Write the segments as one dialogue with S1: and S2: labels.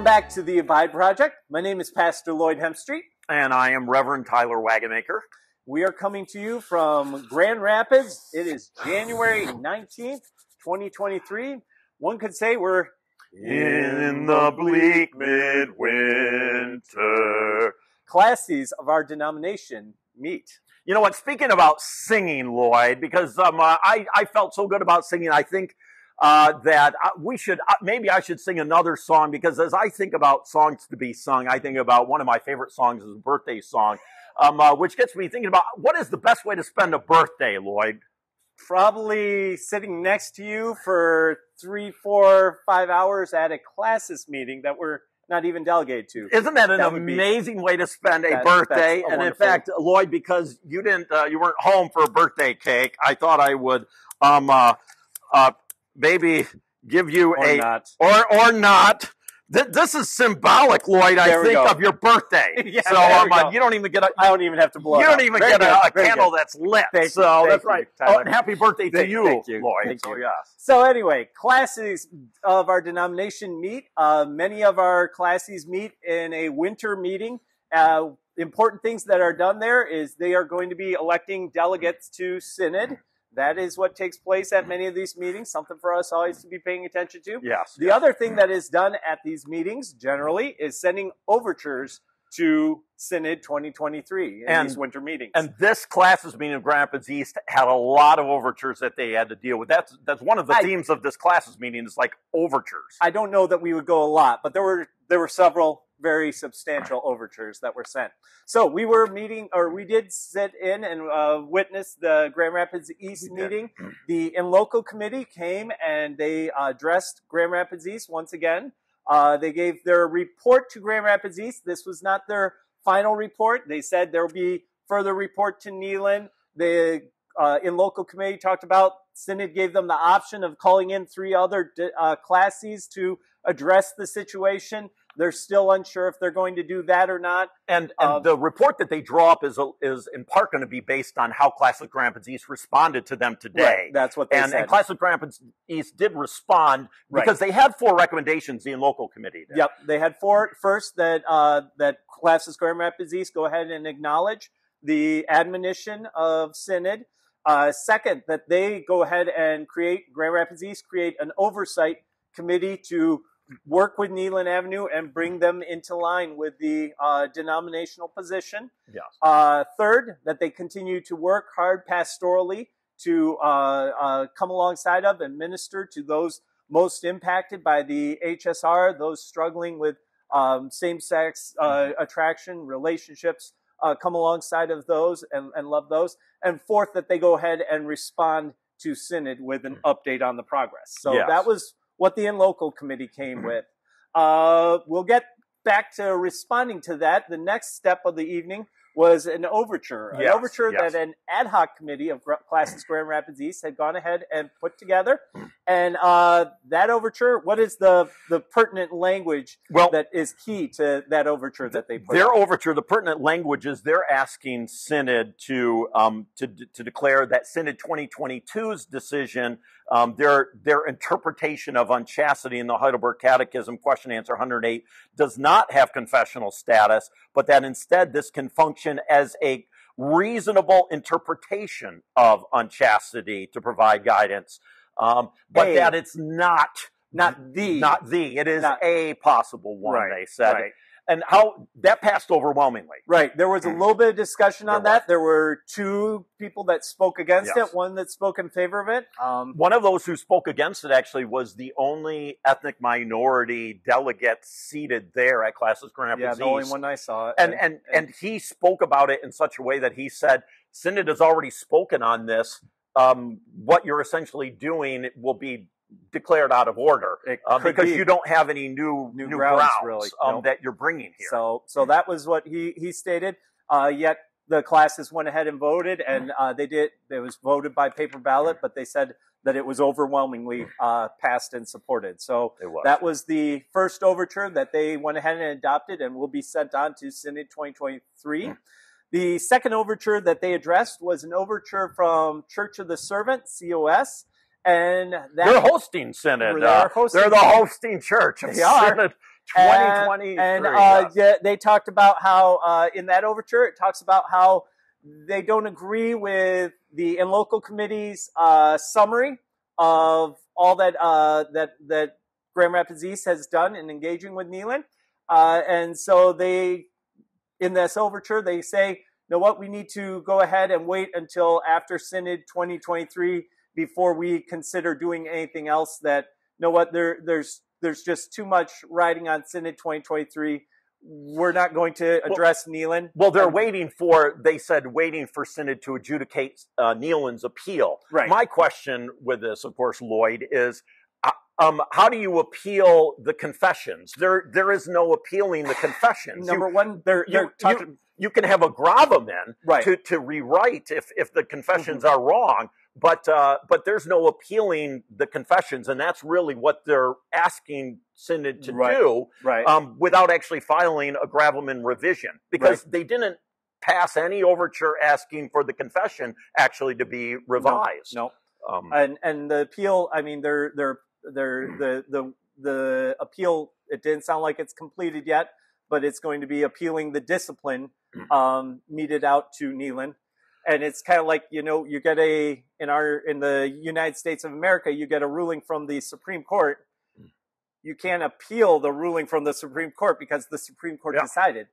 S1: back to the Abide Project. My name is Pastor Lloyd Hempstreet.
S2: And I am Reverend Tyler Wagonmaker.
S1: We are coming to you from Grand Rapids. It is January 19th, 2023. One could say we're
S2: in the bleak midwinter.
S1: Classis of our denomination meet.
S2: You know what? Speaking about singing, Lloyd, because I felt so good about singing, I think that we should, maybe I should sing another song, because as I think about songs to be sung, I think about one of my favorite songs is a birthday song, which gets me thinking about what is the best way to spend a birthday, Lloyd?
S1: Probably sitting next to you for 3, 4, 5 hours at a Classis meeting that we're not even delegated to.
S2: Isn't that an amazing way to spend a birthday? And in fact, Lloyd, because you weren't home for a birthday cake, I thought I would, maybe give you or not. This is symbolic, Lloyd, I think, of your birthday.
S1: Yeah,
S2: so you don't even get a.
S1: I don't even have to blow.
S2: You don't even get a candle that's lit.
S1: Thank
S2: so
S1: you,
S2: that's right.
S1: Tyler.
S2: And happy birthday to you,
S1: thank you,
S2: Lloyd.
S1: Thank you.
S2: Yeah.
S1: So anyway, classes of our denomination meet. Many of our classes meet in a winter meeting. Important things that are done there is they are going to be electing delegates to Synod. That is what takes place at many of these meetings, something for us always to be paying attention to.
S2: Yes.
S1: The other thing that is done at these meetings, generally, is sending overtures to Synod 2023 in these winter meetings.
S2: And this Classis meeting of Grand Rapids East had a lot of overtures that they had to deal with. That's one of the themes of this Classis meeting is like overtures.
S1: I don't know that we would go a lot, but there were several very substantial overtures that were sent. So we were meeting, or we did sit in and witness the Grand Rapids East meeting. The In Loco Committee came and they addressed Grand Rapids East once again. They gave their report to Grand Rapids East. This was not their final report. They said there will be further report to Neyland. The In Loco Committee talked about, Synod gave them the option of calling in 3 other classes to address the situation. They're still unsure if they're going to do that or not.
S2: And the report that they draw up is in part going to be based on how Classis Grand Rapids East responded to them today.
S1: Right, that's what they said.
S2: And Classis Grand Rapids East did respond because they had 4 recommendations, the In Loco Committee did.
S1: Yep, they had 4. First, that Classis Grand Rapids East go ahead and acknowledge the admonition of Synod. Second, that they go ahead and Grand Rapids East create an oversight committee to work with Neyland Avenue and bring them into line with the denominational position.
S2: Yes.
S1: Third, that they continue to work hard pastorally to come alongside of and minister to those most impacted by the HSR, those struggling with same-sex attraction, relationships, come alongside of those and love those. And fourth, that they go ahead and respond to Synod with an update on the progress. So that was what the In Loco Committee came with. We'll get back to responding to that. The next step of the evening was an overture. An overture that an ad hoc committee of Classis Grand Rapids East had gone ahead and put together. And that overture, what is the pertinent language that is key to that overture that they put
S2: Their overture, the pertinent language is they're asking Synod to declare that Synod 2022's decision, their interpretation of unchastity in the Heidelberg Catechism, question answer 108, does not have confessional status, but that instead this can function as a reasonable interpretation of unchastity to provide guidance, but that it's not the. It is a possible one, they said.
S1: Right.
S2: And how that passed overwhelmingly.
S1: Right. There was a little bit of discussion on that. There were 2 people that spoke against it, one that spoke in favor of it.
S2: One of those who spoke against it actually was the only ethnic minority delegate seated there at Classis Grand Rapids East.
S1: Yeah, the only one I saw.
S2: And he spoke about it in such a way that he said, Synod has already spoken on this. What you're essentially doing will be declared out of order because you don't have any new grounds really, that you're bringing here.
S1: So that was what he stated. Yet the classes went ahead and voted, and it was voted by paper ballot, but they said that it was overwhelmingly passed and supported. So that was the first overture that they went ahead and adopted and will be sent on to Synod 2023. The second overture that they addressed was an overture from Church of the Servant, COS. And
S2: they're hosting Synod. They're the hosting church of Synod 2023.
S1: And
S2: Yes.
S1: yeah, they talked about how in that overture, it talks about how they don't agree with the In Loco Committee's summary of all that that Grand Rapids East has done in engaging with Neyland. And so they, in this overture, they say, you know what, we need to go ahead and wait until after Synod 2023 before we consider doing anything else. That, you know what, there's just too much riding on Synod 2023. We're not going to address Neyland.
S2: Well, they're waiting for Synod to adjudicate Neyland's appeal.
S1: Right.
S2: My question with this, of course, Lloyd, is how do you appeal the confessions? There is no appealing the confessions.
S1: Number one,
S2: you can have a gravamen
S1: right.
S2: to rewrite if the confessions are wrong, but there's no appealing the confessions, and that's really what they're asking Synod to do, without actually filing a gravamen revision, because they didn't pass any overture asking for the confession actually to be revised.
S1: No. And the appeal, I mean, the appeal, it didn't sound like it's completed yet, but it's going to be appealing the discipline meted out to Neyland. And it's kind of like, you know, you get in the United States of America, you get a ruling from the Supreme Court. You can't appeal the ruling from the Supreme Court because the Supreme Court decided.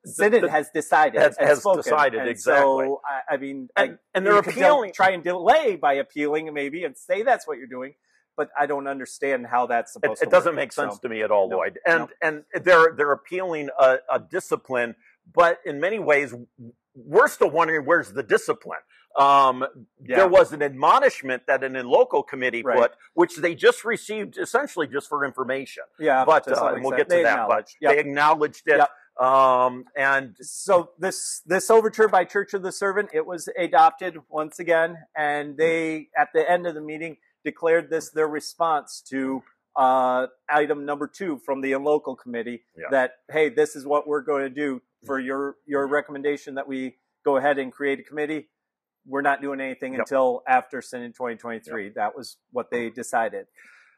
S1: Synod has decided.
S2: Has decided,
S1: and
S2: exactly.
S1: So, I mean,
S2: and they're appealing.
S1: Try and delay by appealing maybe and say that's what you're doing. But I don't understand how that's supposed to work.
S2: It doesn't make sense to me at all, Lloyd. And they're appealing a discipline, but in many ways, we're still wondering where's the discipline. There was an admonishment that an In Loco Committee put, which they just received essentially just for information.
S1: Yeah,
S2: but and we'll get to that. But they acknowledged it. And
S1: so this overture by Church of the Servant, it was adopted once again, and they, at the end of the meeting, declared this their response to item number 2 from the In Loco Committee, that, hey, this is what we're going to do for your recommendation that we go ahead and create a committee. We're not doing anything until after Synod 2023. That was what they decided.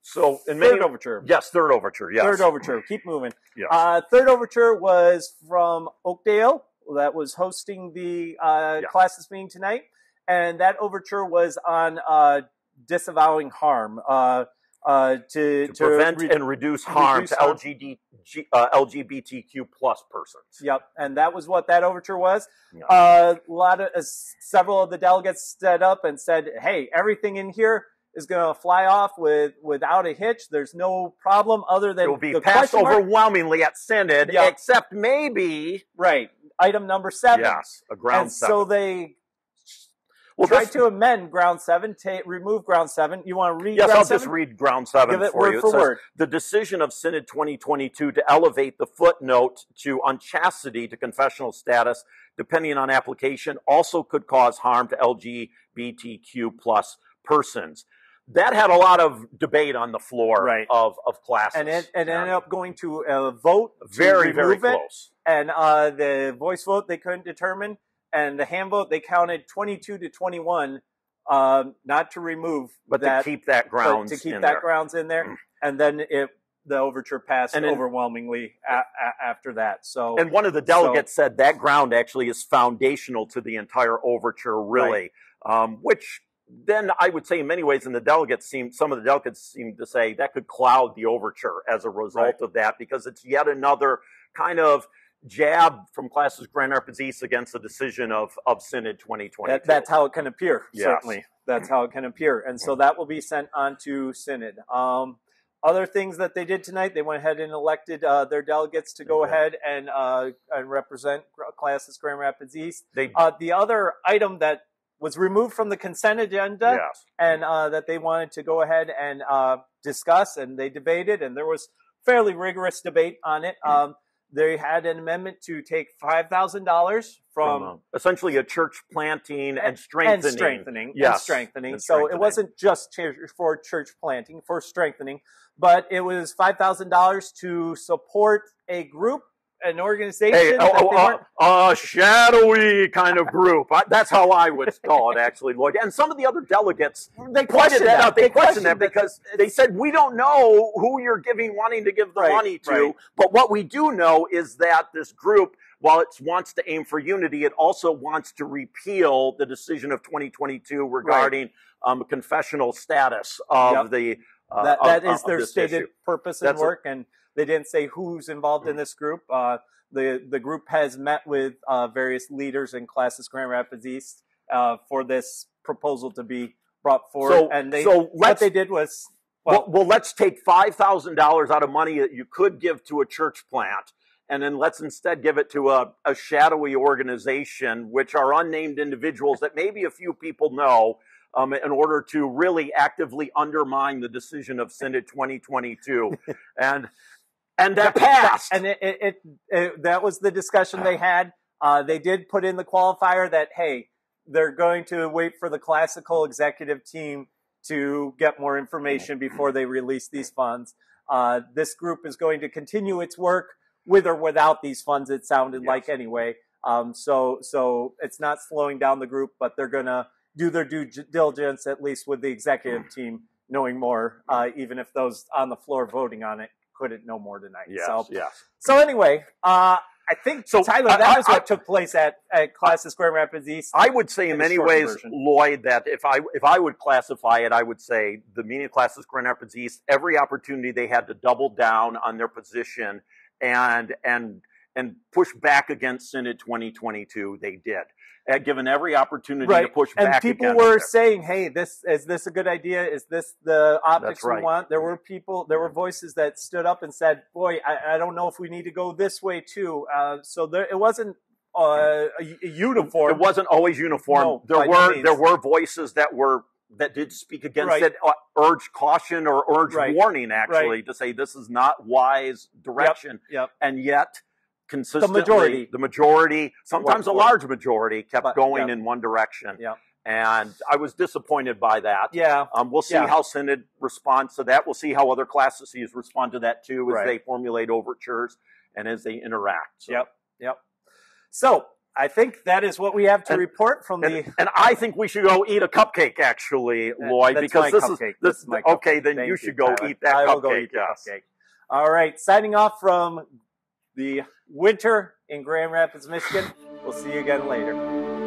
S2: So
S1: third overture.
S2: Yes, third overture. Yes.
S1: Third overture. Keep moving.
S2: Yes.
S1: Third overture was from Oakdale, that was hosting the Classis meeting tonight. And that overture was on disavowing harm to
S2: prevent and reduce harm to LGBTQ plus persons.
S1: Yep, and that was what that overture was. Several of the delegates stood up and said, "Hey, everything in here is going to fly off without a hitch. There's no problem other than
S2: it will be passed overwhelmingly at Synod, except maybe
S1: item number 7.
S2: Yes, a ground 7.
S1: So they." Tried to amend ground 7, remove ground 7. You want to read ground 7?
S2: Yes, I'll just read ground 7
S1: Give it
S2: for
S1: word
S2: you.
S1: For word.
S2: The decision of Synod 2022 to elevate the footnote to unchastity to confessional status, depending on application, also could cause harm to LGBTQ plus persons. That had a lot of debate on the floor of Classis.
S1: And it ended up going to a vote
S2: very close.
S1: And the voice vote they couldn't determine. And the hand vote, they counted 22 to 21, not to remove,
S2: but to keep that grounds
S1: grounds in there. And then the overture passed overwhelmingly after that. So,
S2: and one of the delegates said that ground actually is foundational to the entire overture, really, which then I would say in many ways, some of the delegates seem to say that could cloud the overture as a result of that, because it's yet another kind of jab from Classis Grand Rapids East against the decision of Synod 2022.
S1: That's how it can appear, certainly. That's how it can appear. And so that will be sent on to Synod. Other things that they did tonight, they went ahead and elected their delegates to go ahead and represent Classis Grand Rapids East. The other item that was removed from the consent agenda and that they wanted to go ahead and discuss, and they debated, and there was fairly rigorous debate on it. They had an amendment to take $5,000 from
S2: essentially a church planting and strengthening.
S1: So it wasn't just for church planting, for strengthening, but it was $5,000 to support a group an organization.
S2: Hey,
S1: that
S2: shadowy kind of group. That's how I would call it, actually, Lloyd. And some of the other delegates
S1: they
S2: pointed that out. They questioned that
S1: that
S2: because they said, we don't know who you're wanting to give the money to. But what we do know is that this group, while it wants to aim for unity, it also wants to repeal the decision of 2022 regarding confessional status of the
S1: that is their stated
S2: issue.
S1: purpose and work, and they didn't say who's involved in this group. The group has met with various leaders in Classis Grand Rapids East for this proposal to be brought forward. What they did was
S2: well, let's take $5,000 out of money that you could give to a church plant, and then let's instead give it to a shadowy organization, which are unnamed individuals that maybe a few people know, in order to really actively undermine the decision of Synod 2022. And that passed.
S1: And that was the discussion they had. They did put in the qualifier that, hey, they're going to wait for the classical executive team to get more information before they release these funds. This group is going to continue its work with or without these funds, it sounded like anyway. So it's not slowing down the group, but they're going to do their due diligence, at least with the executive team knowing more, even if those on the floor voting on it couldn't know more tonight. So anyway, I think, Tyler, that was what took place at Classis Grand Rapids East.
S2: I would say in many ways, Lloyd, that if I would classify it, I would say the meeting of Classis Grand Rapids East, every opportunity they had to double down on their position and push back against Synod 2022, they did. Given every opportunity to push back.
S1: And people were saying, hey, is this a good idea? Is this the optics we want? There were voices that stood up and said, boy, I don't know if we need to go this way too. So it wasn't uniform.
S2: It wasn't always uniform. No, there were voices that did speak against it, urged caution or urged warning, actually, to say this is not wise direction. And yet, consistently, the majority, sometimes a large majority, kept going in one direction. And I was disappointed by that. We'll see how Synod responds to that. We'll see how other classes respond to that too, as they formulate overtures and as they interact.
S1: So I think that is what we have to report from the.
S2: And I think we should go eat a cupcake, actually, Lloyd, because this is my okay. Then you should go eat that cupcake. I will go eat the cupcake.
S1: All right, signing off from the winter in Grand Rapids, Michigan. We'll see you again later.